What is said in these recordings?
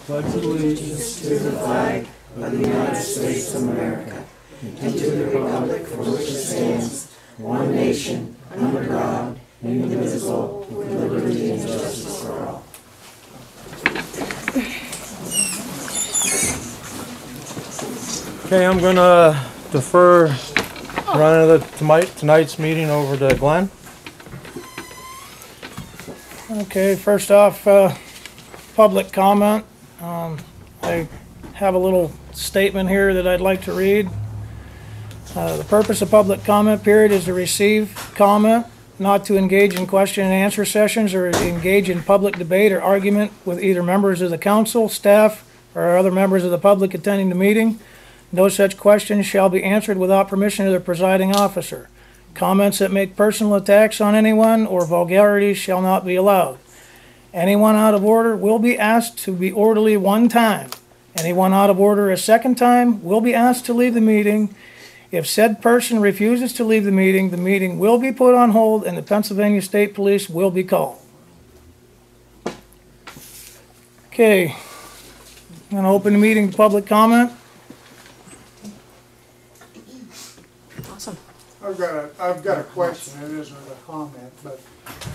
Pledge allegiance to the flag of the United States of America and to the republic for which it stands, one nation, under God, indivisible, with liberty and justice for all. Okay, I'm going to defer running of tonight's meeting over to Glenn. Okay, first off, public comment. I have a little statement here that I'd like to read. The purpose of public comment period is to receive comment, not to engage in question and answer sessions or engage in public debate or argument with either members of the council, staff, or other members of the public attending the meeting. No such questions shall be answered without permission of the presiding officer. Comments that make personal attacks on anyone or vulgarities shall not be allowed. Anyone out of order will be asked to be orderly one time. Anyone out of order a second time will be asked to leave the meeting. If said person refuses to leave the meeting will be put on hold and the Pennsylvania State Police will be called. Okay, I'm going to open the meeting to public comment. Awesome. I've got a question. It isn't a comment, but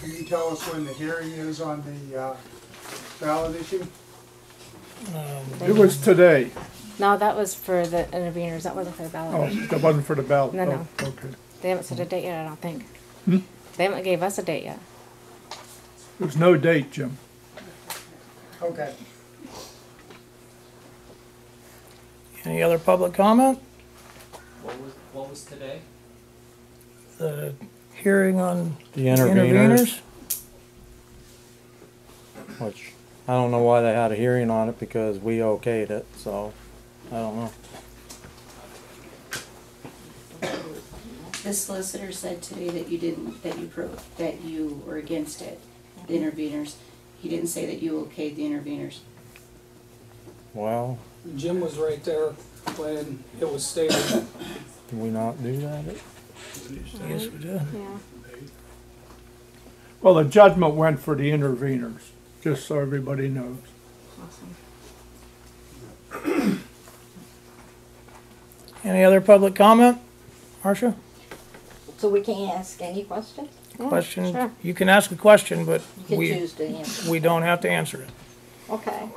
can you tell us when the hearing is on the ballot issue? It was today. No, that was for the interveners. That wasn't for the ballot. Oh, that wasn't for the ballot. No. Oh, okay. They haven't set a date yet, I don't think. Hmm? They haven't gave us a date yet. There's no date, Jim. Okay. Any other public comment? What was today? The hearing on The interveners, interveners. which I don't know why they had a hearing on it because we okayed it, so I don't know. The solicitor said today that you didn't, that you were against it, the interveners. He didn't say that you okayed the interveners. Well, Jim was right there when it was stated. did we not do that? Yes, we did. Yeah. Well, the judgment went for the interveners, just so everybody knows. Awesome. Any other public comment? Marcia? So we can't ask any questions? Yeah, Question? Sure. You can ask a question, but You can we choose to answer. we don't have to answer it. Okay.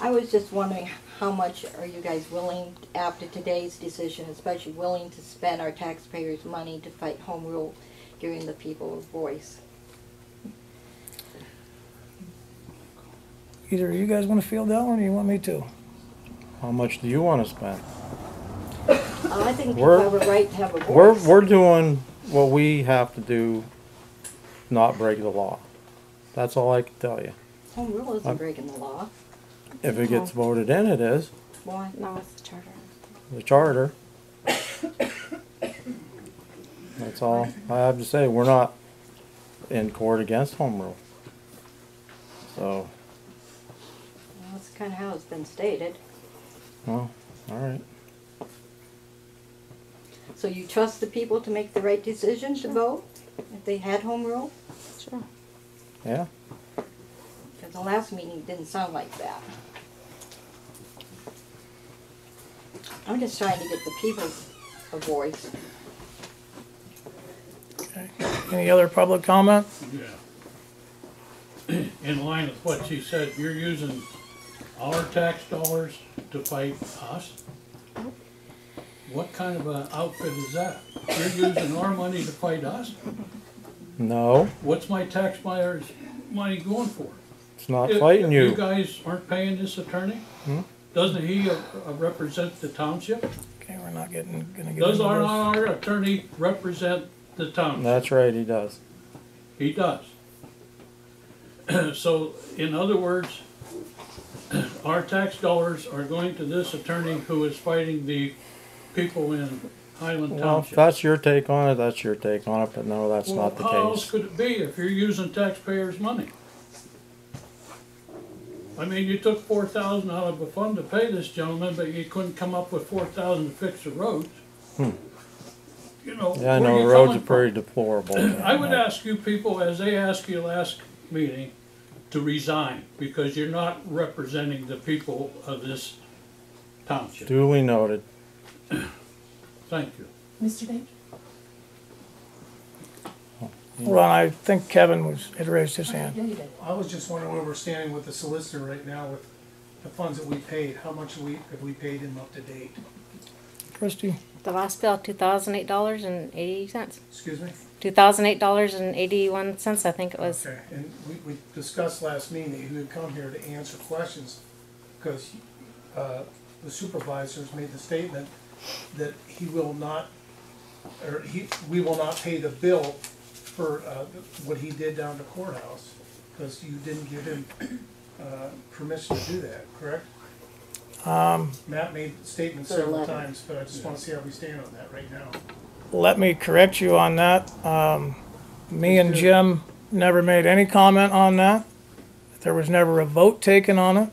I was just wondering, how much are you guys willing, after today's decision, especially willing to spend our taxpayers' money to fight home rule, giving the people a voice? Either you guys want to field that one or you want me to? How much do you want to spend? I think people We're- have a right to have a voice. We're doing what we have to do, not break the law. That's all I can tell you. Home rule isn't breaking the law. If it gets voted in, it is. Why? No, it's the charter. The charter. That's all I have to say. We're not in court against home rule. So, Well, that's kind of how it's been stated. well, all right. So you trust the people to make the right decision to vote if they had home rule? Sure. Yeah. Because the last meeting it didn't sound like that. I'm just trying to get the people a voice. Okay. Any other public comment? Yeah. In line with what she said, you're using our tax dollars to fight us? What kind of an outfit is that? You're using our money to fight us? No, What's my taxpayers' money going for? it's not fighting You you. guys aren't paying this attorney? Hmm? Doesn't he represent the township? Okay, we're not gonna get Does into our this. attorney represent the township? That's right, he does. He does. So, in other words, our tax dollars are going to this attorney who is fighting the people in Highland Well, if Township. that's your take on it, that's your take on it, but no, that's Well, not the how else case. could it be if you're using taxpayers' money? I mean, you took $4,000 out of a fund to pay this gentleman, but you couldn't come up with $4,000 to fix the roads. Yeah, I where know, you the roads coming are pretty deplorable. I would ask you people, as they ask you last meeting to resign because you're not representing the people of this township. Duly noted. Thank you. Mr. Bank? Hold on, I think Kevin had raised his hand. Yeah, you did. I was just wondering where we're standing with the solicitor right now with the funds that we paid. How much have we paid him up to date? Christie? The last bill, $2,008.80. Excuse me? $2,008.81, I think it was. Okay, and we discussed last meeting that he would come here to answer questions because the supervisors made the statement that he will not, or we will not pay the bill for what he did down at the courthouse because you didn't give him permission to do that, correct? Matt made statements several times, but I just want to see how we stand on that right now. Let me correct you on that. Me and Jim never made any comment on that. There was never a vote taken on it,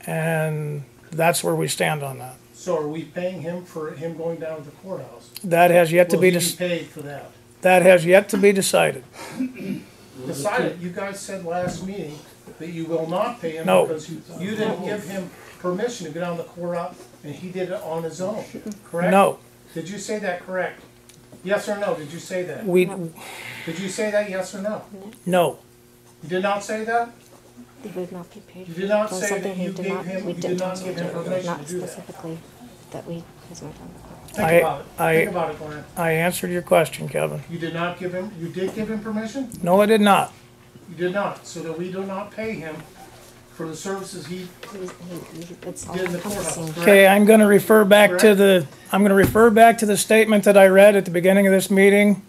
and that's where we stand on that. So are we paying him for him going down to the courthouse? That has yet to be Will he be paid for that? that has yet to be decided. Decided, you guys said last meeting that you will not pay him No. because you didn't give him permission to go down the courthouse and he did it on his own, correct? No, Did you say that correct? Yes or no, did you say that? Did you say that, yes or no? no. You did not say that? He would not be paid. You did not It was say something that he you did gave not- him, we you did not didn't- give him we did permission not to do that. specifically that we, has not done. Think about it, I- think about it, Glenn. I answered your question, Kevin. You did not give him, you did give him permission? No, I did not. You did not, so that we do not pay him for the services he It's all did in the encompassing. courthouse, correct? Okay, I'm gonna refer back to the statement that I read at the beginning of this meeting.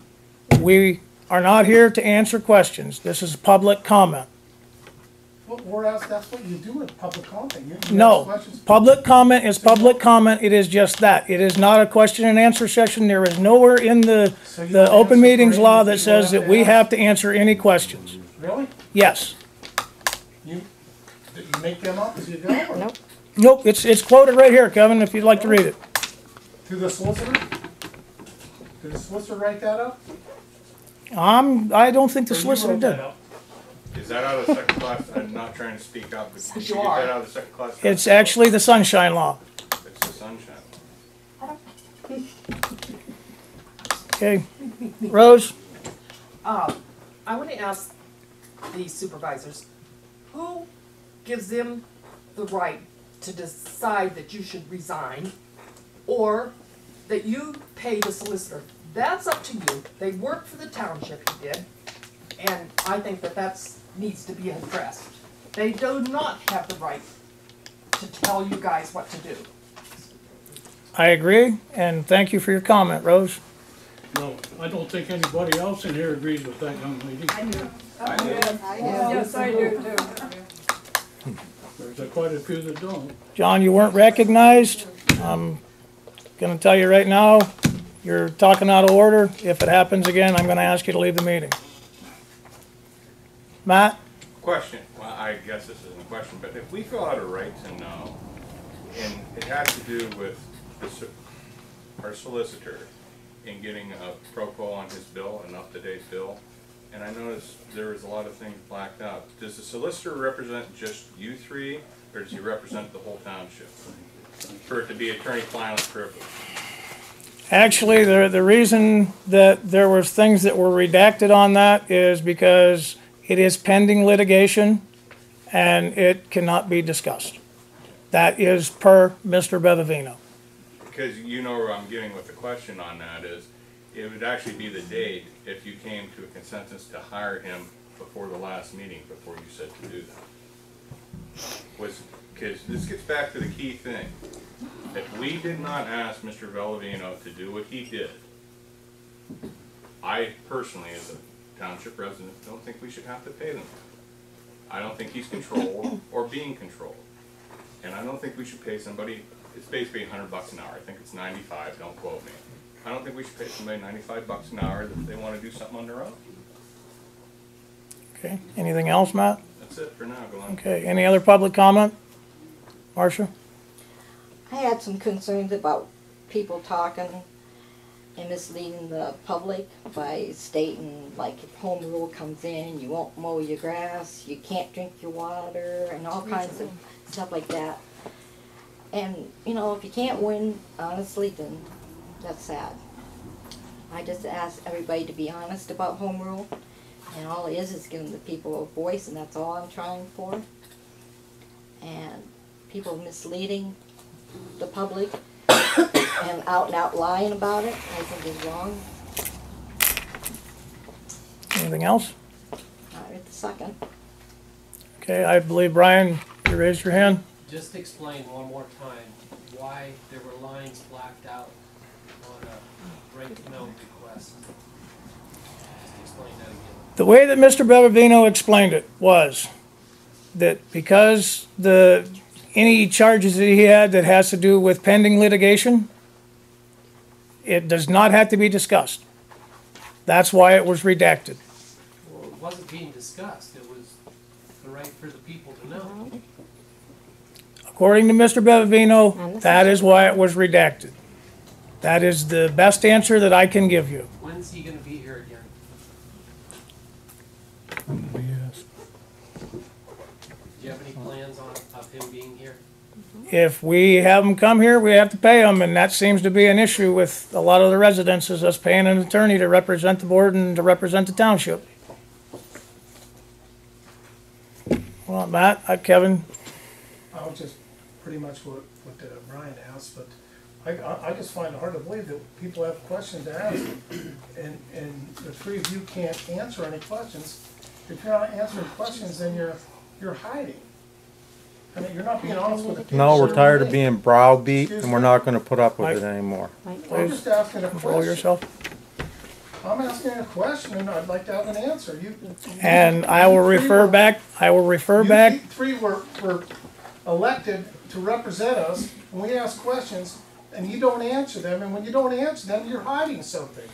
We are not here to answer questions. This is public comment. Well, that's what you do with public comment. You ask No, questions. public comment is public comment. It is just that. It is not a question and answer session. There is nowhere in the So you the don't open answer meetings for law any that people says that we ask? have to answer any questions. Really? Yes. You make them up as you go? Or Nope. Nope, it's quoted right here, Kevin, if you'd like to read it. To the solicitor? Did the solicitor write that up? I don't think the Or you solicitor wrote that did. up? Is that out of the second class? I'm not trying to speak up, but did you get that out of the second class? It's actually the sunshine law. It's the sunshine. Okay. Rose? I want to ask the supervisors, who gives them the right to decide that you should resign or that you pay the solicitor? That's up to you. They work for the township, you did, and I think that needs to be addressed. They do not have the right to tell you guys what to do. I agree, and thank you for your comment, Rose. No, I don't think anybody else in here agrees with that young lady. Yes, I do too. There's quite a few that don't. John, you weren't recognized. I'm gonna tell you right now, you're talking out of order. If it happens again, I'm gonna ask you to leave the meeting. Matt? Question, well, I guess this isn't a question, but if we fill out a right to know, and it has to do with our solicitor in getting a pro quo on his bill, an up-to-date bill, and I noticed there was a lot of things blacked out. Does the solicitor represent just you three, or does he represent the whole township? For it to be attorney-client privilege? Actually, the reason that there was things that were redacted on that is because it is pending litigation and it cannot be discussed. That is per Mr. Bevavino. Because you know where I'm getting with the question on that is, it would actually be the date if you came to a consensus to hire him before the last meeting, before you said to do that. Because this gets back to the key thing. If we did not ask Mr. Bellavino to do what he did, I personally, as a township resident, don't think we should have to pay them. I don't think he's controlled or being controlled. And I don't think we should pay somebody, it's basically $100 an hour. I think it's 95, don't quote me. I don't think we should pay somebody $95 an hour if they want to do something on their own. Okay, anything else, Matt? That's it for now, go on. Okay, any other public comment? Marcia? I had some concerns about people talking and misleading the public by stating, like, if home rule comes in, you won't mow your grass, you can't drink your water, and all kinds of stuff like that. And, you know, if you can't win, honestly, then that's sad. I just ask everybody to be honest about home rule, and all it is giving the people a voice, and that's all I'm trying for. And people misleading the public and out lying about it, I think is wrong. Anything else? Not at the second. Okay, I believe, Brian, you raised your hand. Just explain one more time why there were lines blacked out on a right to know request. Just explain that again. The way that Mr. Bevavino explained it was that because any charges that he had that has to do with pending litigation, it does not have to be discussed. That's why it was redacted. Well, it wasn't being discussed. It was the right for the people to know. According to Mr. Bevavino, that is why it was redacted. That is the best answer that I can give you. When's he going to be here again? Yes. Do you have any plans of him being here? If we have them come here, we have to pay them, and that seems to be an issue with a lot of the residents, is us paying an attorney to represent the board and to represent the township. Well, Matt, Kevin, I'll just pretty much what Brian asked, but I just find it hard to believe that people have questions to ask, and the three of you can't answer any questions. If you're not answering questions, then you're hiding. I mean, you're not being honest with the people. No, we're tired of being browbeat, and we're not gonna put up with it anymore. I'm just asking a control question. yourself. I'm asking a question, and I'd like to have an answer. And I will refer back, You three were elected to represent us, and we ask questions, and you don't answer them, and when you don't answer them, you're hiding something.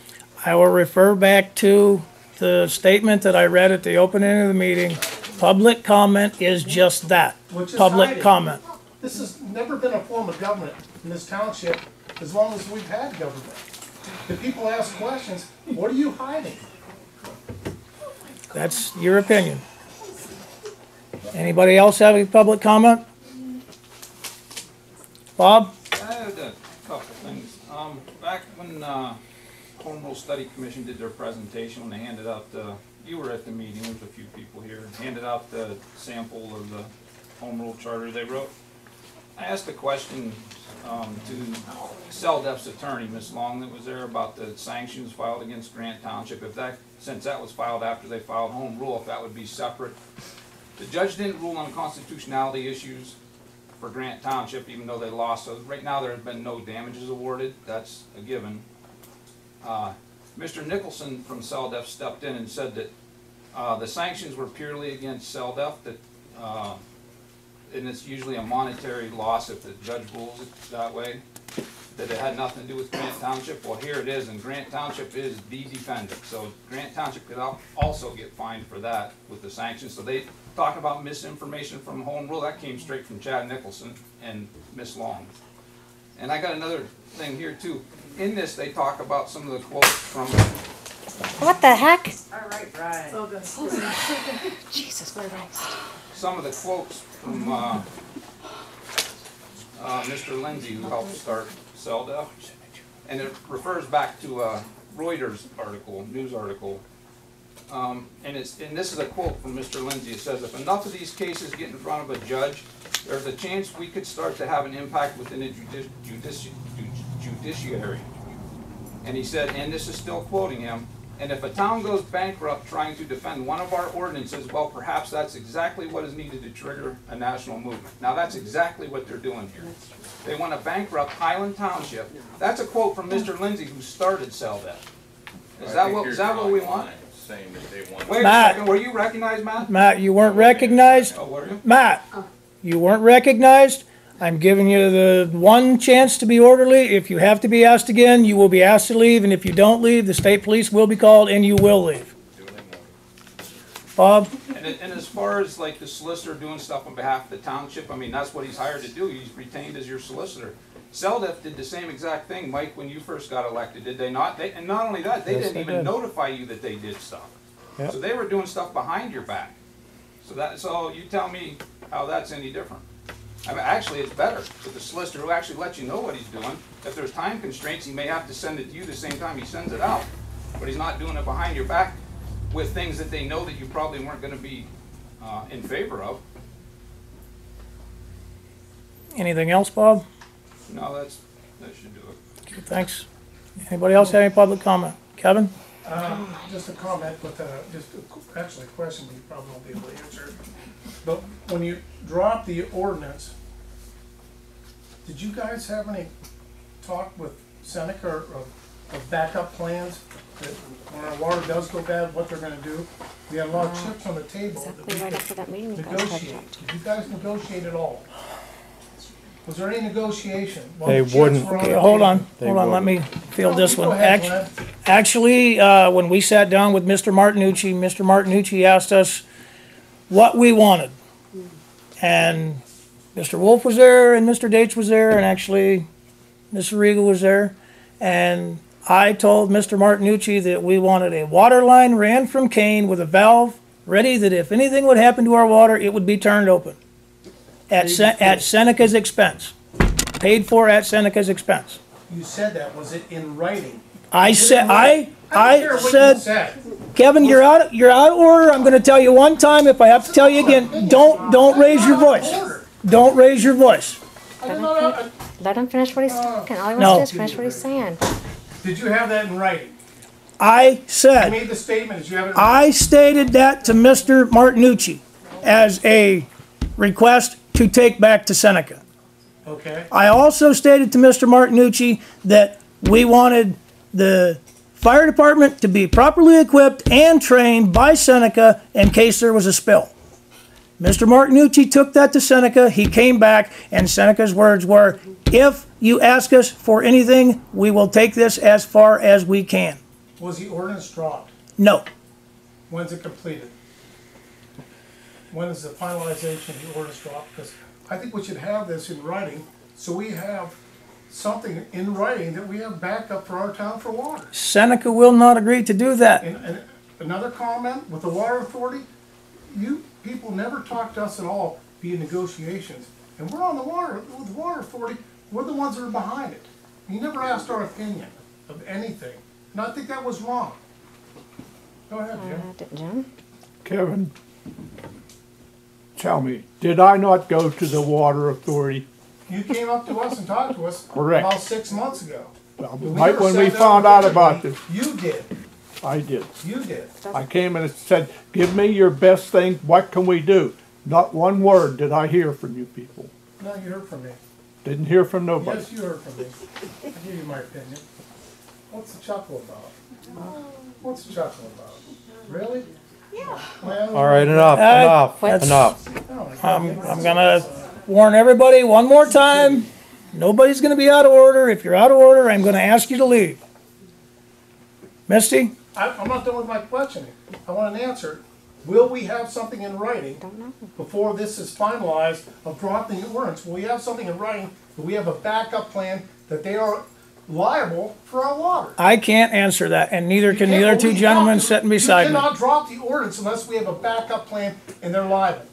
I will refer back to the statement that I read at the opening of the meeting. Public comment is just that, Which is public hiding. comment. This has never been a form of government in this township as long as we've had government. If people ask questions, what are you hiding? That's your opinion. Anybody else have any public comment? Bob? I had a couple things. Back when Home Rule Study Commission did their presentation, when they handed out you were at the meeting, there was a few people here, handed out the sample of the Home Rule Charter they wrote. I asked a question to CELDEF's attorney, Ms. Long, that was there about the sanctions filed against Grant Township. If that, since that was filed after they filed Home Rule, if that would be separate. The judge didn't rule on constitutionality issues for Grant Township, even though they lost. So right now there have been no damages awarded. That's a given. Mr. Nicholson from CELDEF stepped in and said that the sanctions were purely against CELDEF, that, and it's usually a monetary loss if the judge rules it that way, that it had nothing to do with Grant Township. Well, here it is, and Grant Township is the defendant. So Grant Township could also get fined for that with the sanctions. So they talk about misinformation from Home Rule. That came straight from Chad Nicholson and Miss Long. And I got another thing here too. In this, they talk about some of the quotes from... What the heck? All right, Brian. Oh, Jesus Christ. Some of the quotes from Mr. Lindsay, who helped start CELDEF. And it refers back to a Reuters article, news article. And this is a quote from Mr. Lindsay. It says, if enough of these cases get in front of a judge, there's a chance we could start to have an impact within the judiciary. And he said, and this is still quoting him, and if a town goes bankrupt trying to defend one of our ordinances, well, perhaps that's exactly what is needed to trigger a national movement. Now, that's exactly what they're doing here. They want to bankrupt Highland Township. That's a quote from Mr. Lindsay, who started CELDEF. Is that what we want? Saying that they want. Wait a Matt. second, were you recognized, Matt? Matt, you weren't recognized? Oh, were you? Matt, you weren't recognized. I'm giving you the one chance to be orderly. If you have to be asked again, you will be asked to leave, and if you don't leave, the state police will be called and you will leave. Bob? And as far as like the solicitor doing stuff on behalf of the township, I mean, that's what he's hired to do. He's retained as your solicitor. Seldef did the same exact thing, Mike, when you first got elected, did they not? And not only that, they Yes, didn't they even did. notify you that they did stuff. Yep. So they were doing stuff behind your back. So you tell me how that's any different. I mean, actually, it's better with the solicitor who actually lets you know what he's doing. If there's time constraints, he may have to send it to you the same time he sends it out. But he's not doing it behind your back with things that they know that you probably weren't gonna be in favor of. Anything else, Bob? No, that should do it. Okay, thanks. Anybody else have any public comment? Kevin? Just a comment, but actually a question you probably won't be able to answer. But when you dropped the ordinance, did you guys have any talk with Seneca of backup plans? That when our water does go bad, what they're gonna do? We had a lot of chips on the table that we Right after that meeting, we got negotiate. Did you guys negotiate at all? Was there any negotiation? While They the chips wouldn't. were Okay, the hold table? on, let me field this Go one. ahead, Glenn. Actually, when we sat down with Mr. Martinucci asked us what we wanted. And Mr. Wolf was there, and Mr. Dates was there, and actually, Mr. Regal was there. And I told Mr. Martinucci that we wanted a water line ran from Kane with a valve ready that if anything would happen to our water, it would be turned open. At Seneca's expense. Paid for at Seneca's expense. You said that, was it in writing? I said, I don't care what you said. Kevin, you're out of order. I'm gonna tell you one time. If I have to tell you again, don't raise your voice. Don't raise your voice. Let him finish what he's talking. All he No. wants to do is finish what he's saying. Did you have that in writing? I You said, made the statement, did you have it in I stated that to Mr. Martinucci as a request to take back to Seneca. Okay. I also stated to Mr. Martinucci that we wanted the fire department to be properly equipped and trained by Seneca in case there was a spill. Mr. Martinucci took that to Seneca, he came back, and Seneca's words were, if you ask us for anything, we will take this as far as we can. Was the ordinance dropped? No. When's it completed? When is the finalization of the ordinance dropped? Because I think we should have this in writing, so we have something in writing that we have backup for our town for water. Seneca will not agree to do that. And another comment, with the water authority, you people never talk to us at all via negotiations. And we're on the water, with the water authority, we're the ones that are behind it. You never asked our opinion of anything. And I think that was wrong. Go ahead, Jim. Jim? Kevin, tell me, did I not go to the water authority? You came up to us and talked to us Correct. about 6 months ago. Right when we found out about this. You did. I did. You did. I came and said, give me your best thing, what can we do? Not one word did I hear from you people. No, you heard from me. Didn't hear from nobody. Yes, you heard from me. I give you my opinion. What's the chuckle about? What's the chuckle about? Really? Yeah. All right, enough. I'm gonna warn everybody one more time. Nobody's gonna be out of order. If you're out of order, I'm gonna ask you to leave. Misty? I'm not done with my questioning. I want an answer. Will we have something in writing before this is finalized of dropping the ordinance? Will we have something in writing that we have a backup plan that they are liable for our water? I can't answer that, and neither can the other two gentlemen sitting beside You me. cannot drop the ordinance unless we have a backup plan and they're liable.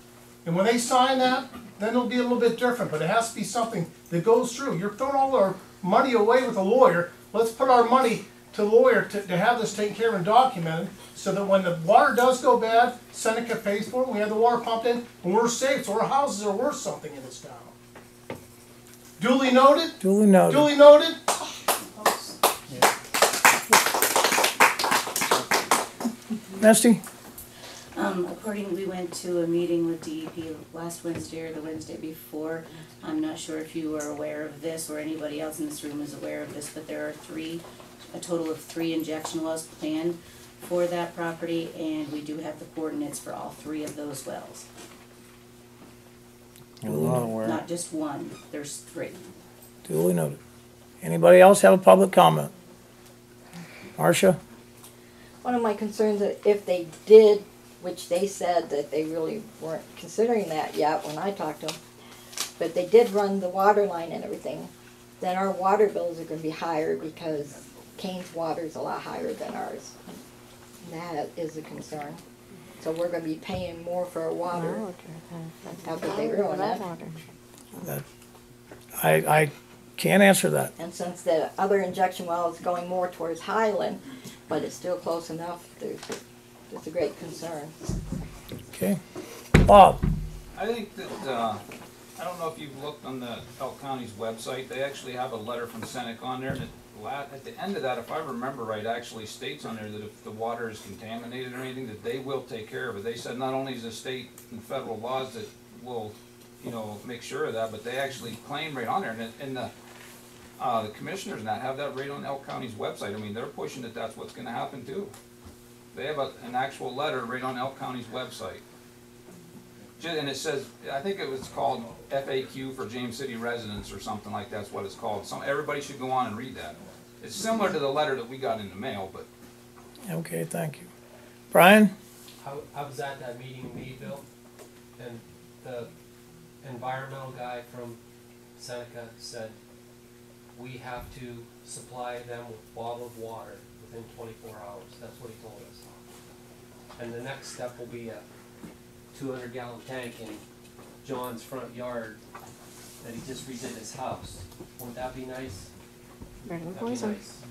And when they sign that, then it'll be a little bit different, but it has to be something that goes through. You're throwing all our money away with a lawyer. Let's put our money to the lawyer to have this taken care of and documented, so that when the water does go bad, Seneca pays for it, and we have the water pumped in, and we're safe, so our houses are worth something in this town. Duly noted? Duly noted. Duly noted? Misty? We went to a meeting with DEP last Wednesday or the Wednesday before. I'm not sure if you are aware of this or anybody else in this room is aware of this, but there are a total of 3 injection wells planned for that property, and we do have the coordinates for all 3 of those wells. Not just one, there's 3. Duly noted. Anybody else have a public comment? Marcia? One of my concerns is if they did, which they said that they really weren't considering that yet when I talked to them, but they did run the water line and everything. then our water bills are gonna be higher because Kane's water is a lot higher than ours. And that is a concern. So we're gonna be paying more for our water. How could they ruin it? I can't answer that. And since the other injection well is going more towards Highland, but it's still close enough, there's a great concern. Okay. Bob? I think that, I don't know if you've looked on the Elk County's website, they actually have a letter from Seneca on there, and at the end of that, if I remember right, actually states on there that if the water is contaminated or anything, that they will take care of it. They said not only is the state and federal laws that will, you know, make sure of that, but they actually claim right on there, and the commissioners and that have that right on Elk County's website. I mean, they're pushing that that's what's gonna happen too. They have an actual letter right on Elk County's website. And it says, I think it was called FAQ for James City residents or something like that's what it's called. Everybody should go on and read that. It's similar to the letter that we got in the mail, but. Okay, thank you. Brian? I was at that meeting in Meadville, and the environmental guy from Seneca said, we have to supply them with bottled water within 24 hours. That's what he told us. And the next step will be a 200-gallon tank in John's front yard that he just redid his house. Won't that be nice? Better than That'd be poison. nice.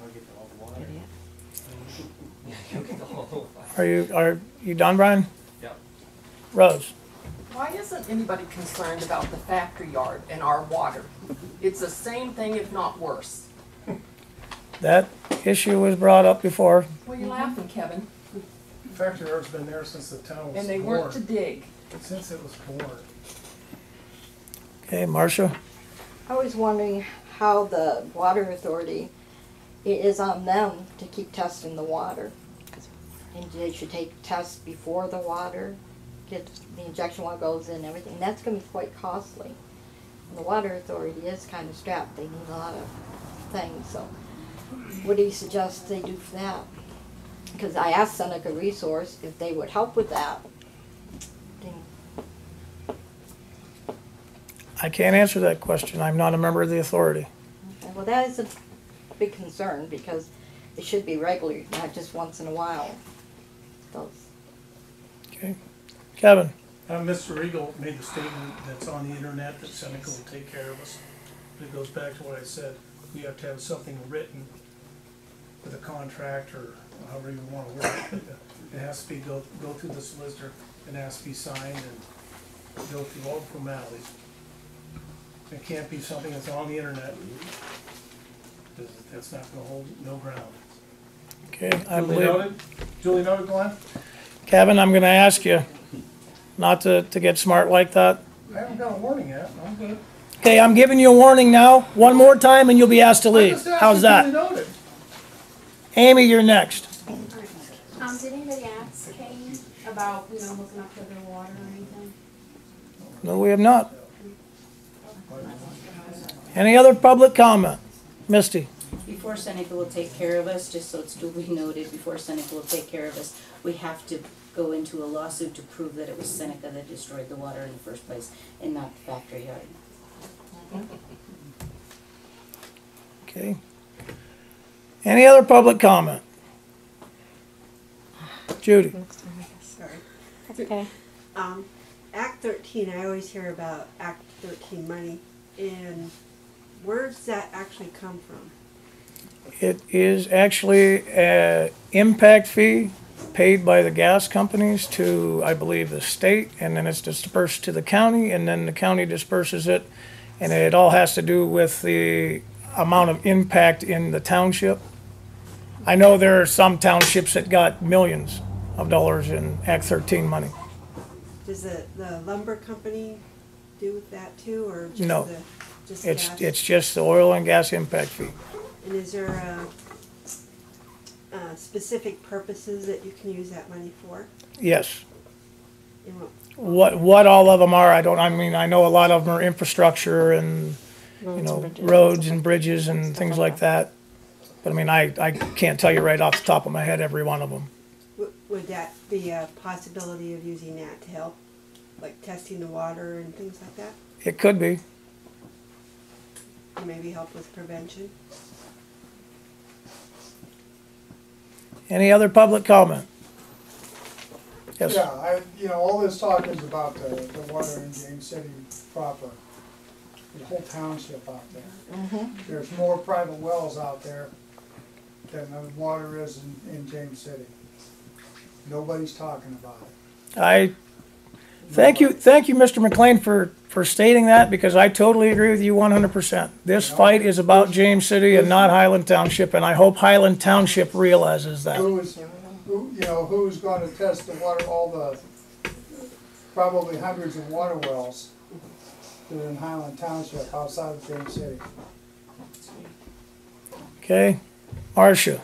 I'll get all the water. Yeah, you'll get all the water. Are you done, Brian? Yep. Rose? Why isn't anybody concerned about the factory yard and our water? It's the same thing, if not worse. That issue was brought up before. Well, you're laughing, Kevin. Factory yard's been there since the town was born. And they weren't to dig. Since it was born. Okay, Marcia? I was wondering how the water authority, it is on them to keep testing the water. And they should take tests before the water, get the injection well goes in and everything. That's gonna be quite costly. And the water authority is kind of strapped. They need a lot of things, so what do you suggest they do for that? Because I asked Seneca Resource if they would help with that. I can't answer that question. I'm not a member of the authority. Okay, well, that is a big concern because it should be regular, not just once in a while. Those. Okay. Kevin? Mr. Eagle made the statement that's on the internet that Seneca will take care of us. It goes back to what I said. We have to have something written with a contract or however you want to work it. It has to be go through the solicitor and has to be signed and go through all the formalities. It can't be something that's on the internet. That's not going to hold no ground. Okay, I believe. Duly noted, Glenn? Kevin, I'm gonna ask you not to get smart like that. I haven't got a warning yet. I'm good. Okay, I'm giving you a warning now. One more time and you'll be asked to leave. How's that? Amy, you're next. Did anybody ask Kane about, looking up to their water or anything? No, we have not. Any other public comment? Misty? Before Seneca will take care of us, just so it's duly noted, before Seneca will take care of us, we have to go into a lawsuit to prove that it was Seneca that destroyed the water in the first place and not the factory yard. Okay. Any other public comment? Judy? Sorry. That's okay. Act 13, I always hear about Act 13 money, and where does that actually come from? It is actually an impact fee paid by the gas companies to, I believe, the state, and then it's dispersed to the county, and then the county disperses it, and it all has to do with the amount of impact in the township. I know there are some townships that got millions of dollars in Act 13 money. Does the lumber company do that too, or just No, just gas? it's just the oil and gas impact fee. And is there specific purposes that you can use that money for? Yes. And what- What all of them are, I know a lot of them are infrastructure and, roads and bridges and things like that. But I can't tell you right off the top of my head every one of them. Would that be a possibility of using that to help, like testing the water and things like that? It could be. and maybe help with prevention. Any other public comment? Yes. Yeah, all this talk is about the water in James City proper, the whole township out there. There's more private wells out there than the water is in James City. Nobody's talking about it. Thank you, Mr. McLean, for stating that, because I totally agree with you 100%. This fight is about James City and not Highland Township, and I hope Highland Township realizes that. Who's gonna test the water, all the, probably hundreds of water wells that are in Highland Township outside of James City? Okay, Marcia.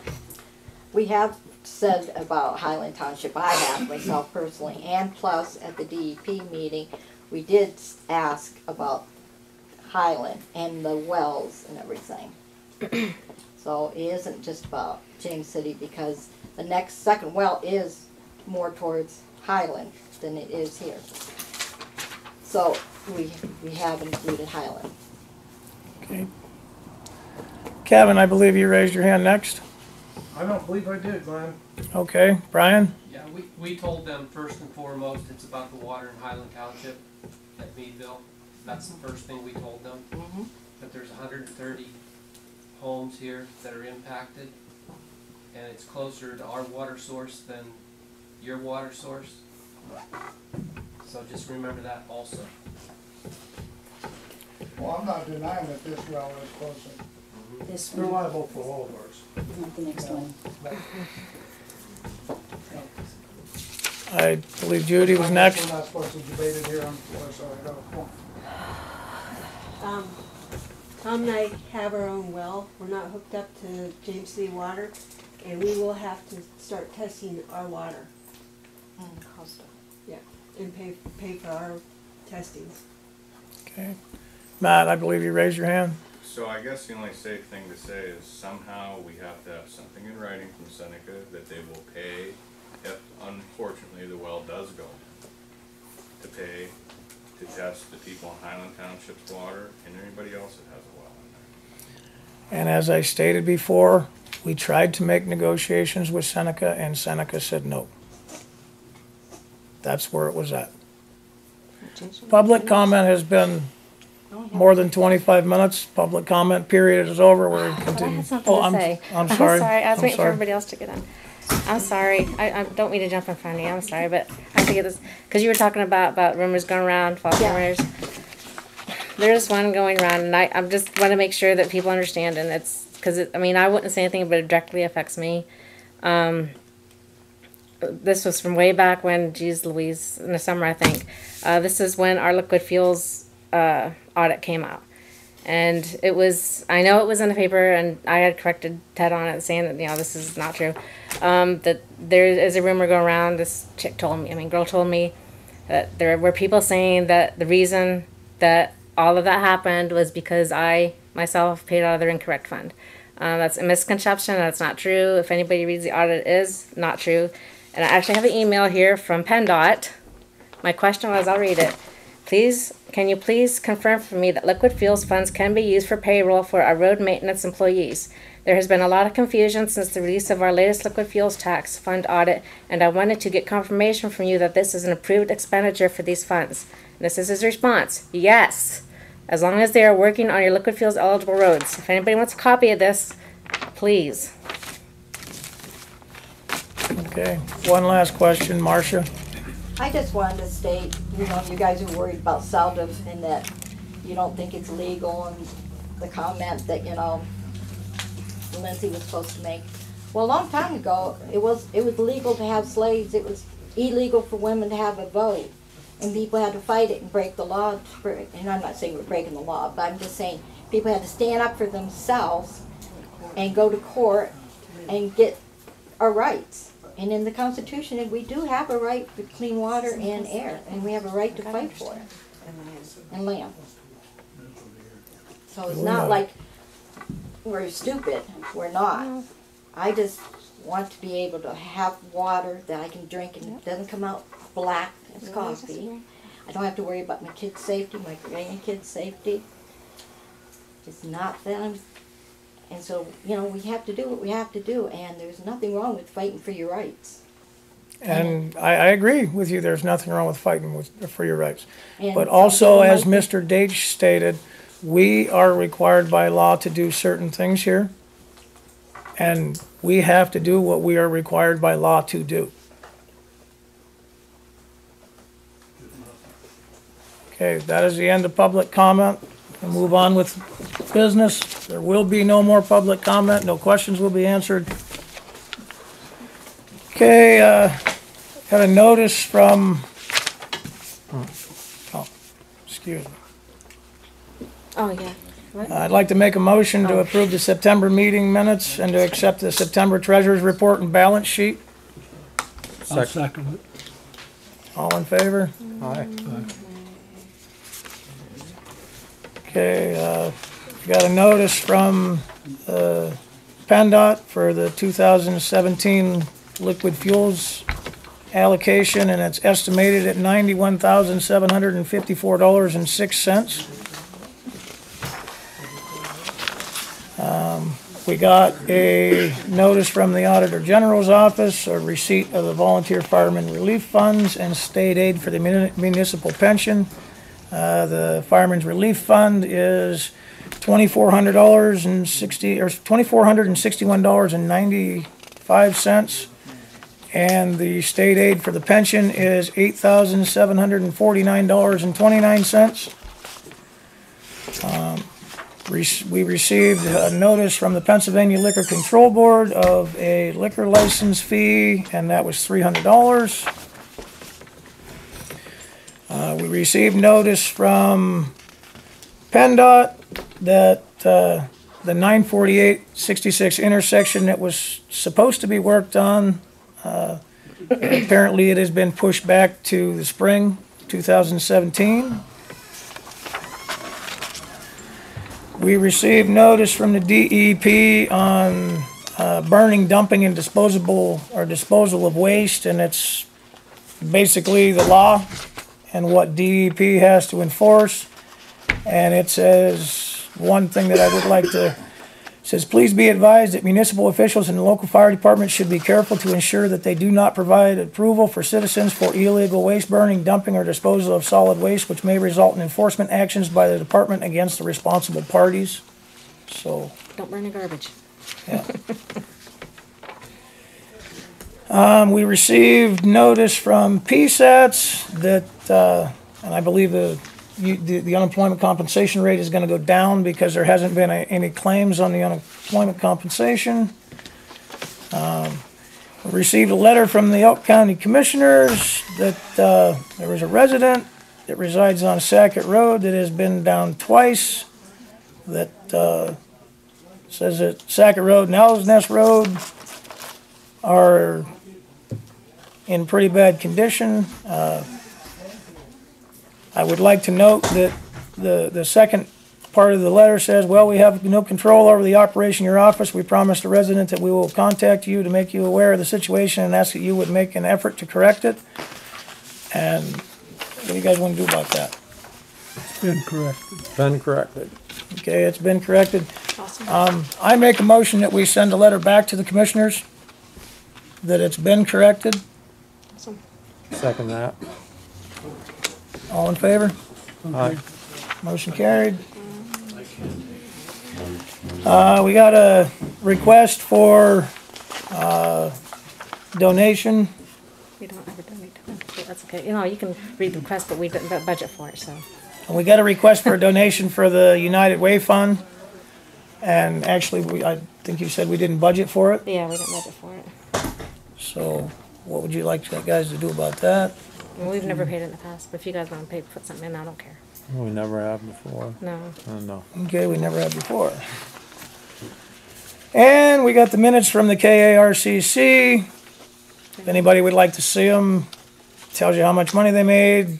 We have said about Highland Township, I have myself personally, and plus at the DEP meeting, we did ask about Highland and the wells and everything. So it isn't just about James City, because the second well is more towards Highland than it is here. So we have included Highland. Okay. Kevin, I believe you raised your hand next. I don't believe I did, Glenn. Okay, Brian? Yeah, we told them first and foremost it's about the water in Highland Township at Meadville. That's the first thing we told them. That there's 130 homes here that are impacted, and it's closer to our water source than your water source. So just remember that also. Well, I'm not denying that this well is closer. This They're liable for all of ours. Not the next one. I believe Judy was next. We're not supposed to debate it here on the floor, so I got a point. Tom and I have our own well. We're not hooked up to James City water, and we will have to start testing our water. Yeah, and pay for our testings. Okay. Matt, I believe you raised your hand. So I guess the only safe thing to say is somehow we have to have something in writing from Seneca that they will pay if unfortunately the well does go, to pay to test the people in Highland Township's water and anybody else that has a well in there. And as I stated before, we tried to make negotiations with Seneca, and Seneca said no. That's where it was at. Public comment has been more than 25 minutes. Public comment period is over. We're continuing. I'm sorry. I'm sorry. I was waiting for everybody else to get on. I'm sorry. I don't mean to jump in front of you. I'm sorry, but I have to get this because you were talking about rumors going around, false rumors. There's one going around, and I just want to make sure that people understand, and it's because I mean I wouldn't say anything, but it directly affects me. This was from way back when, geez Louise, in the summer I think. This is when our liquid fuels audit came out. And it was, I know it was in the paper, and I had corrected Ted on it, saying that, you know, this is not true. That there is a rumor going around, this chick told me, girl told me, that there were people saying that the reason that all of that happened was because I, myself, paid out of their incorrect fund. That's a misconception, that's not true. If anybody reads the audit, it is not true. And I actually have an email here from PennDOT. My question was, I'll read it. Please, can you please confirm for me that liquid fuels funds can be used for payroll for our road maintenance employees? There has been a lot of confusion since the release of our latest liquid fuels tax fund audit, and I wanted to get confirmation from you that this is an approved expenditure for these funds. And this is his response: yes, as long as they are working on your liquid fuels eligible roads. If anybody wants a copy of this, please. Okay, one last question, Marcia. I just wanted to state, you know, you guys are worried about Saldiv and that you don't think it's legal, and the comment that, you know, Lindsay was supposed to make. Well, a long time ago, it was legal to have slaves. It was illegal for women to have a vote, and people had to fight it and break the law. And I'm not saying we're breaking the law, but I'm just saying people had to stand up for themselves and go to court and get our rights. And in the Constitution, we do have a right to clean water and air, and we have a right to fight for it, and land. So it's not like we're stupid. We're not. I just want to be able to have water that I can drink and it doesn't come out black as coffee. I don't have to worry about my kids' safety, my grandkids' safety. just not them. And so, you know, we have to do what we have to do, and there's nothing wrong with fighting for your rights. And I agree with you, there's nothing wrong with fighting for your rights. And But some also, people as might be- Mr. Deitch stated, we are required by law to do certain things here. And we have to do what we are required by law to do. Okay, that is the end of public comment. We'll move on with business. There will be no more public comment. No questions will be answered. Okay, got a notice from, oh, excuse me. Oh, yeah. What? I'd like to make a motion to approve the September meeting minutes and to accept the September treasurer's report and balance sheet. I'll second it. All in favor? Aye. Okay, we got a notice from PennDOT for the 2017 liquid fuels allocation, and it's estimated at $91,754.06. We got a notice from the Auditor General's office, a receipt of the volunteer fireman relief funds and state aid for the municipal pension. The Fireman's Relief Fund is $2,461.95, and the state aid for the pension is $8,749.29. We received a notice from the Pennsylvania Liquor Control Board of a liquor license fee, and that was $300. We received notice from PennDOT that the 948-66 intersection that was supposed to be worked on, apparently it has been pushed back to the spring 2017. We received notice from the DEP on burning, dumping, and disposal of waste, and it's basically the law and what DEP has to enforce. And it says, one thing that I would like to, says, please be advised that municipal officials and the local fire departments should be careful to ensure that they do not provide approval for citizens for illegal waste burning, dumping, or disposal of solid waste, which may result in enforcement actions by the department against the responsible parties. So. Don't burn the garbage. Yeah. We received notice from PSATs that, and I believe the unemployment compensation rate is going to go down because there hasn't been any claims on the unemployment compensation. We received a letter from the Elk County Commissioners that there was a resident that resides on Sackett Road that has been down twice, that says that Sackett Road and Owl's Nest Road are in pretty bad condition. I would like to note that the second part of the letter says, well, we have no control over the operation of your office. We promised the resident that we will contact you to make you aware of the situation and ask that you would make an effort to correct it. And what do you guys want to do about that? It's been corrected. Been corrected. Okay, it's been corrected. Awesome. I make a motion that we send a letter back to the commissioners that it's been corrected. Awesome. Second that. All in favor? Aye. Motion carried. We got a request for donation. We don't ever donate to them. Okay, that's okay. You know, you can read the request, but we didn't budget for it, so. And we got a request for a donation for the United Way Fund. And actually, I think you said we didn't budget for it. Yeah, we didn't budget for it. So what would you like you guys to do about that? Well, we've never paid it in the past, but if you guys want to pay, put something in, I don't care. We never have before. No. No. Okay, we never had before. And we got the minutes from the KARCC. If anybody would like to see them, tells you how much money they made.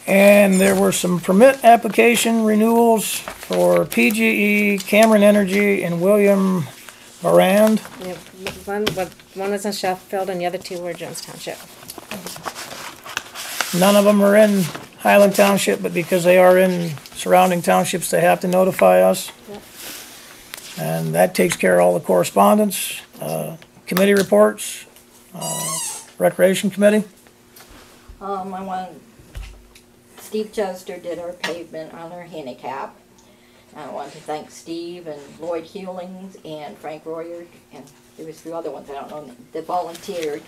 And there were some permit application renewals for PGE, Cameron Energy, and William Morand. Yeah, one was in Sheffield and the other two were Jones Township. None of them are in Highland Township, but because they are in surrounding townships, they have to notify us. And that takes care of all the correspondence, committee reports, Recreation Committee. Steve Chester did our pavement on our handicap. I want to thank Steve and Lloyd Hewlings and Frank Royer, and there was 3 other ones I don't know, that volunteered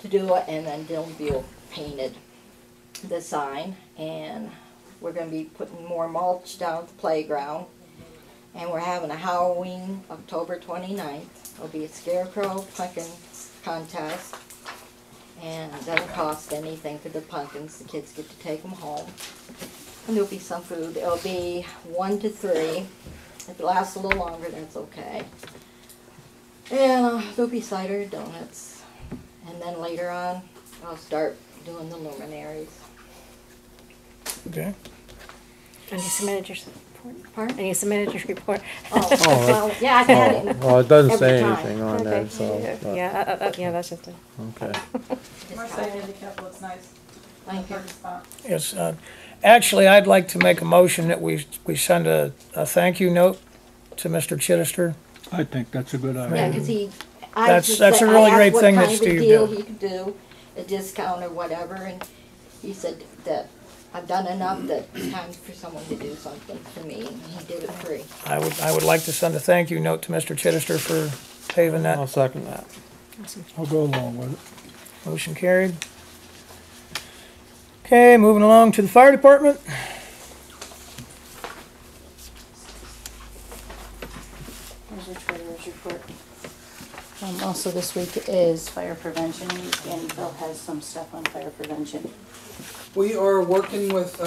to do it, and then Dylan Buell painted the sign, and we're going to be putting more mulch down at the playground, and we're having a Halloween October 29th. There'll be a scarecrow pumpkin contest, and it doesn't cost anything for the pumpkins. The kids get to take them home. And there'll be some food. It'll be 1 to 3. If it lasts a little longer, that's okay. And there'll be cider, donuts. And then later on, I'll start doing the luminaries. Okay. And you submitted your report? Pardon? And you submitted your report? Oh, well, yeah, I had it. Well, it doesn't every say time. anything on there, so. but- Yeah, that's just a. Okay. Marcia handicap looks nice. Thank you. Yes, actually, I'd like to make a motion that we send a thank you note to Mr. Chittister. I think that's a good idea. Yeah, because That's a really great thing that I asked what Steve kind of a deal did. he could do, a discount or whatever, and he said that I've done enough that it's time for someone to do something for me, and he did it free. I would like to send a thank you note to Mr. Chittister for paving I'll that. second that. I'll go along with it. Motion carried. Okay, moving along to the fire department. Here's your treasurer's report. Also this week is fire prevention week, and Bill has some stuff on fire prevention. We are working with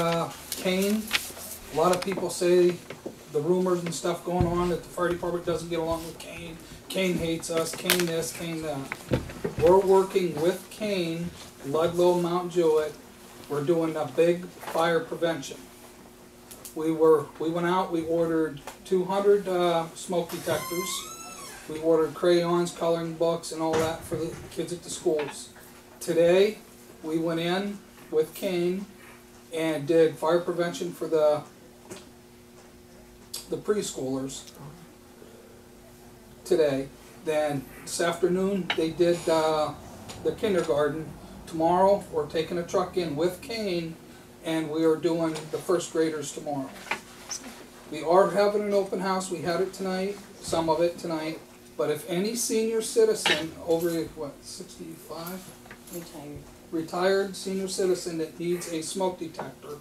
Kane. A lot of people say the rumors and stuff going on that the fire department doesn't get along with Kane. Kane hates us, Kane this, Kane that. We're working with Kane, Ludlow, Mount Jewett. We're doing a big fire prevention. We went out, we ordered 200 smoke detectors. We ordered crayons, coloring books, and all that for the kids at the schools. Today, we went in with Kane and did fire prevention for the preschoolers today. Then this afternoon, they did the kindergarten. Tomorrow, we're taking a truck in with Kane, and we are doing the first graders tomorrow. We are having an open house. We had it tonight, some of it tonight. But if any senior citizen over, 65? Retired senior citizen that needs a smoke detector,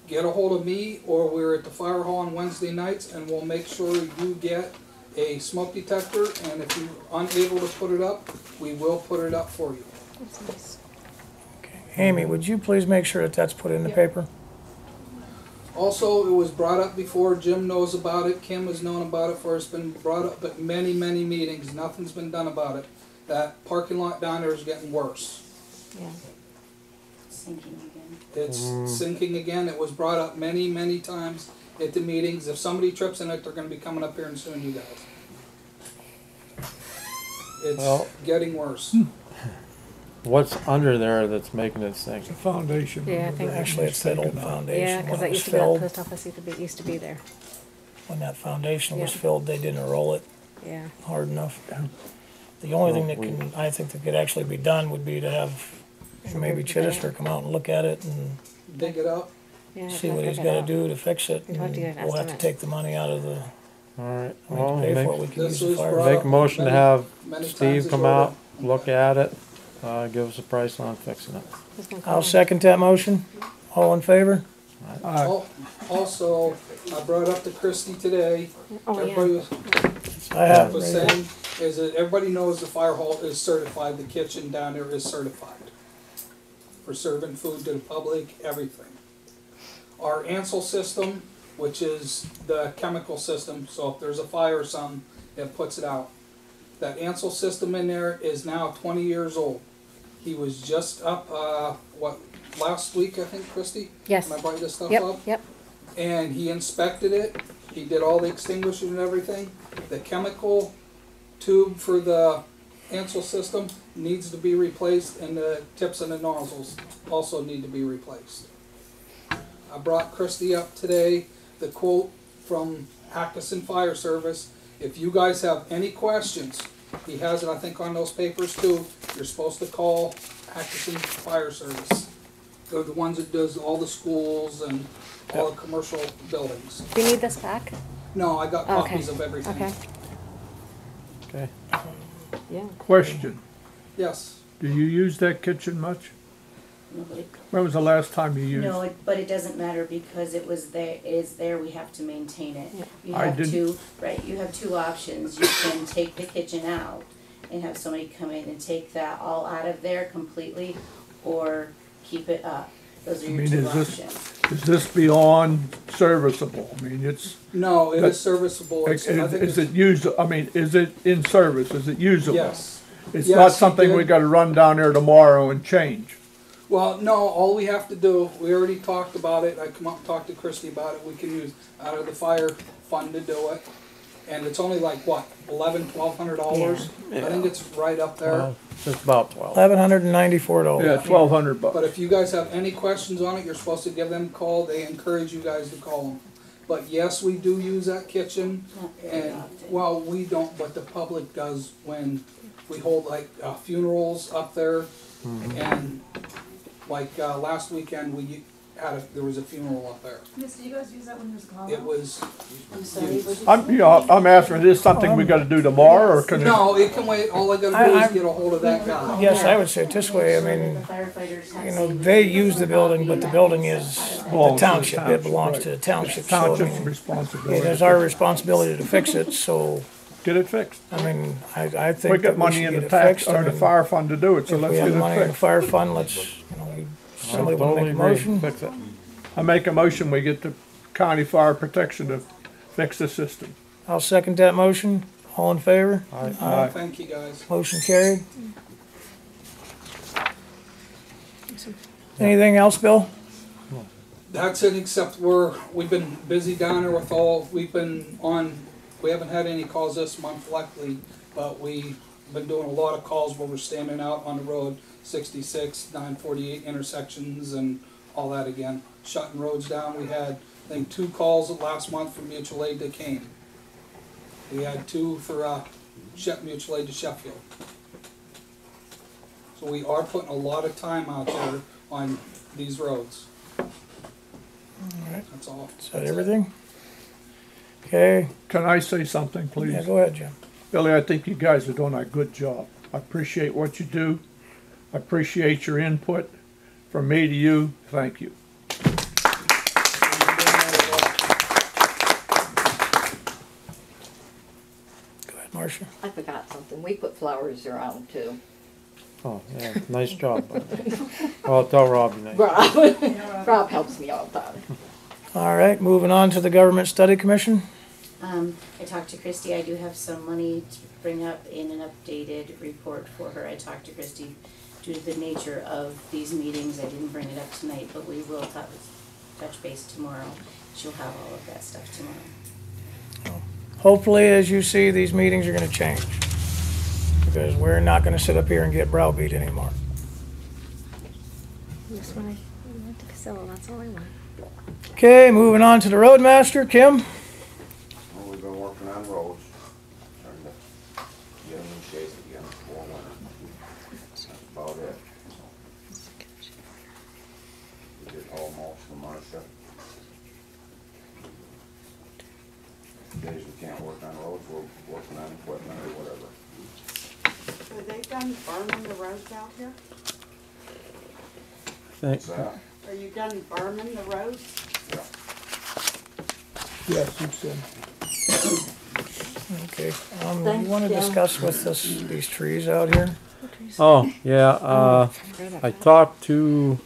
get a hold of me, or we're at the fire hall on Wednesday nights, and we'll make sure you get a smoke detector. And if you're unable to put it up, we will put it up for you. That's nice. Amy, would you please make sure that that's put in the paper? Also, it was brought up before. Jim knows about it. Kim has known about it for. It's been brought up at many, many meetings. Nothing's been done about it. That parking lot down there is getting worse. Yeah. Sinking again. It's sinking again. It was brought up many, many times at the meetings. If somebody trips in it, they're going to be coming up here and suing you guys. It's getting worse. What's under there that's making it sink? The foundation. Yeah, I think. Actually, it's that old foundation. Yeah, because When that it was used to be, that filled, post office used to be there. when that foundation was Yeah. filled, they didn't roll it Yeah. hard enough. The only thing that can, I think that could actually be done would be to have maybe Chittister come out and look at it and Dig it up. Yeah, see what he's gotta do to fix it. We'll have to get an And we'll have to estimate. take the money out of the, All right. we Well, have to pay for it, we make, can use This the was fire. brought make up a motion to many- have many Steve times come as well. out, look at it, give us a price on fixing it. I'll second that motion. All in favor? Also, I brought up to Christie today. Oh, yeah. Everybody I have. was saying is that everybody knows the fire hall is certified. The kitchen down there is certified for serving food to the public, everything. Our Ansel system, which is the chemical system, so if there's a fire or something, it puts it out. That Ansel system in there is now 20 years old. He was just up, last week, I think, Christie? Yes. Am I bringing this stuff Yep, up? yep. And he inspected it. He did all the extinguishers and everything. The chemical tube for the Ansel system needs to be replaced, and the tips and the nozzles also need to be replaced. I brought Christie up today, the quote from Atkinson Fire Service. If you guys have any questions, he has it, I think, on those papers too. You're supposed to call Atkinson Fire Service. They're the ones that does all the schools and all the commercial buildings. Do you need this back? No, I got Okay. copies of everything. Okay. Okay. Yeah. Question, Yes. do you use that kitchen much? Nobody. When was the last time you used? No, but it doesn't matter because it is there, we have to maintain it. You I have didn't- two, right, you have two options. You can take the kitchen out and have somebody come in and take that all out of there completely, or keep it up. Those are I your mean, two is options. this beyond serviceable? I mean, it's. No, it but- is serviceable. It's- I think Is it's- it used, I mean, is it in service? Is it usable? Yes. It's Yes, not he something did. we gotta run down there tomorrow and change. Well, no, all we have to do, we already talked about it, I come up and talked to Christie about it, we can use out of the fire fund to do it. And it's only like, what, $1,100-$1,200? Yeah. I think it's right up there. Well, just about 12. $1,194. Yeah, $1,200. But if you guys have any questions on it, you're supposed to give them a call, they encourage you guys to call them. But yes, we do use that kitchen, and, well, we don't, but the public does when we hold like funerals up there. And like last weekend, there was a funeral up there. Miss, do you guys use that when there's a call? It was. I'm sorry, would you I'm, say? you know, I'm asking, is this something we gotta do tomorrow, or can it? No, it can wait, all I gotta do is get a hold of that guy. Yes, I would say it this way, I The mean, firefighters have you know, seen they the use the building, but the building is the Belongs to the township, it township, belongs right. to the township, so I Township's mean, responsibility. it is our responsibility to fix it, so, Get it fixed. I mean, I We think got that we money should in get the it tax, fixed. I or the mean, fire fund to do it, so if let's we get have it money in the fixed. fire fund, let's, you know, somebody wanna make a motion? Fix it. I make a motion, we get the county fire protection to fix the system. I'll second that motion, all in favor? Aye. Thank you, guys. Motion carried. Anything else, Bill? That's it, except we've been busy down there with we haven't had any calls this month luckily, but we've been doing a lot of calls where we're standing out on the road, 66, 948 intersections and all that again. Shutting roads down. We had, I think, 2 calls last month from mutual aid that came. We had 2 for mutual aid to Sheffield. So we are putting a lot of time out there on these roads. Alright, That's all. is that everything? Okay, Can I say something, please? yeah, go ahead, Jim. Billy, I think you guys are doing a good job. I appreciate what you do. I appreciate your input. From me to you, thank you. Go ahead, Marcia. I forgot something. We put flowers around too. Oh, yeah, nice job. Well, tell Rob your name. Rob helps me all the time. All right, moving on to the Government Study Commission. I talked to Christie, I do have some money to bring up in an updated report for her. I talked to Christie due to the nature of these meetings, I didn't bring it up tonight, but we will touch base tomorrow. She'll have all of that stuff tomorrow. Hopefully, as you see, these meetings are gonna change. Because we're not gonna sit up here and get browbeat anymore. Just when I went to Casella, that's all I want. Okay, moving on to the Roadmaster, Kim. Well, we've been working on roads, trying to get them in shape again for winter. That's about it. We did almost for Marcia. Days we can't work on roads, we're working on equipment or whatever. Are they done burning the roads out here? What's that? Are you done burning the roads? Yeah. Yes, you said. Okay, you Thanks, wanna Kim. discuss with us these trees out here? Oh, yeah, I talked to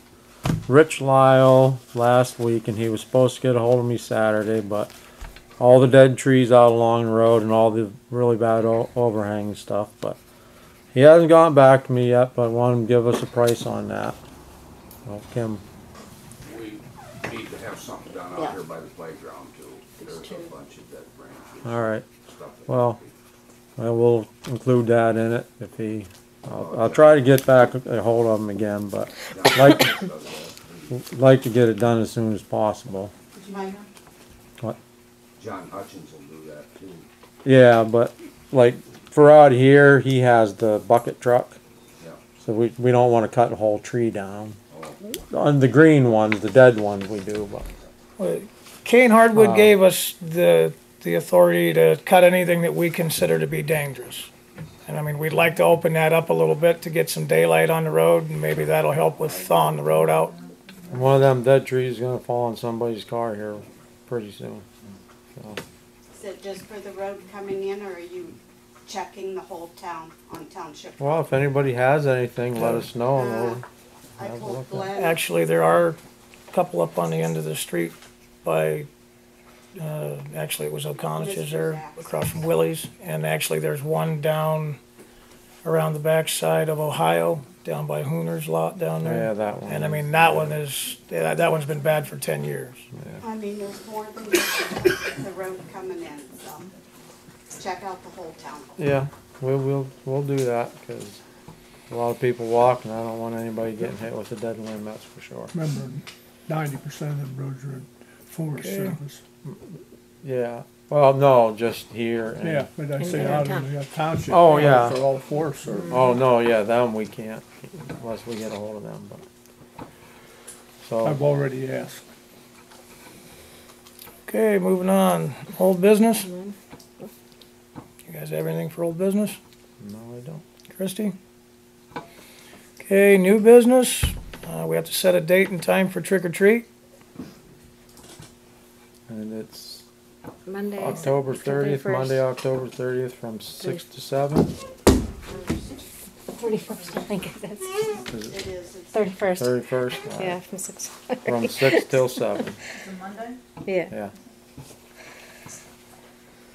Rich Lyle last week, and he was supposed to get a hold of me Saturday, but all the dead trees out along the road and all the really bad overhang and stuff, but he hasn't gotten back to me yet, but I want him to give us a price on that. Well, Kim, We need to have something done out here by the playground too. There's a bunch of dead branches. all right, Stuff that well, we'll include that in it if he, I'll try to get back a hold of him again, but like, like to get it done as soon as possible. What? John Hutchins will do that too. Yeah, but like for out here, he has the bucket truck. Yeah. So we don't want to cut a whole tree down. On the green ones, the dead ones, we do. But Well, Kane Hardwood gave us the authority to cut anything that we consider to be dangerous. And I mean, we'd like to open that up a little bit to get some daylight on the road, and maybe that'll help with thawing the road out. one of them dead trees is gonna fall on somebody's car here pretty soon. So. Is it just for the road coming in, or are you checking the whole town on township? Well, if anybody has anything, let us know. And we'll I have a told look at it. Glenn. Actually, there are a couple up on the end of the street by, actually it was O'Connor's there, across from Willie's. And actually there's one down around the backside of Ohio, down by Hooner's lot down there. Yeah, that one. And I mean, that one is, that one's been bad for 10 years. I mean, there's more than just the road coming in, so check out the whole town. Yeah, we'll do that because a lot of people walk, and I don't want anybody getting hit with a dead limb. That's for sure. Remember, 90% of the roads are in Forest Service. Yeah. Well, no, just here. And Yeah, but I say out in the township. Oh yeah. They're all Forest Service. Oh no, yeah, them we can't unless we get a hold of them. But so I've already asked. Okay, moving on. Old business? You guys have anything for old business? no, I don't. Christie? Okay, new business. We have to set a date and time for trick or treat. And it's Monday. October 30th, Monday, October 30th, from 6 to 7. 31st, I think it is. It is. 31st. 31st. Yeah, from 6. From 6 till 7. It's a Monday? Yeah, Yeah.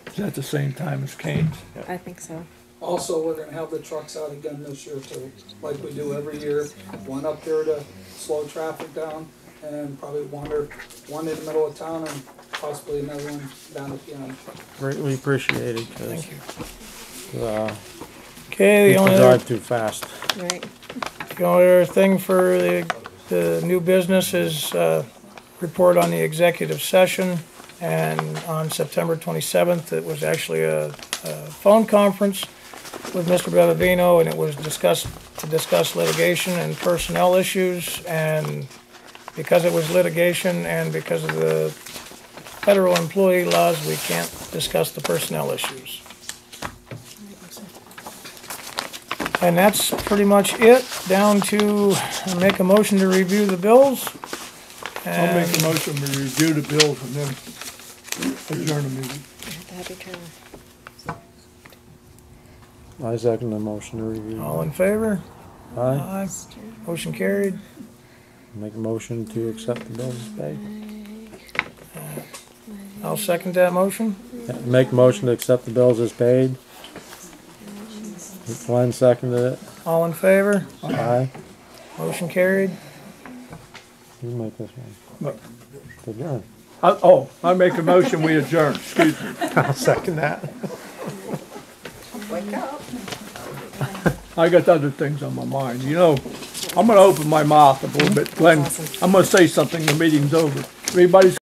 Is that the same time as Kane's? I think so. Also, we're gonna have the trucks out again this year too, like we do every year. One up here to slow traffic down, and probably one in the middle of town, and possibly another one down at the end. Greatly appreciated. Thank you. Okay, the People only drive other, too fast. Right. the only other thing for the new business is report on the executive session. And on September 27th, it was actually a phone conference with Mr. Bevavino, and it was to discuss litigation and personnel issues. And because it was litigation and because of the federal employee laws, we can't discuss the personnel issues. And that's pretty much it, down to make a motion to review the bills. I'll make a motion to review the bills and then adjourn the meeting. I second the motion to review. All in favor? Aye. Motion carried. Make a motion to accept the bills as paid. I'll second that motion. Make a motion to accept the bills as paid. Glenn seconded it. All in favor? Aye. Motion carried. You make this one. Good job. I make a motion, we adjourn, excuse me. I'll second that. Wake up. I got other things on my mind. You know, I'm gonna open my mouth a little bit. Glenn, I'm gonna say something, the meeting's over. Everybody's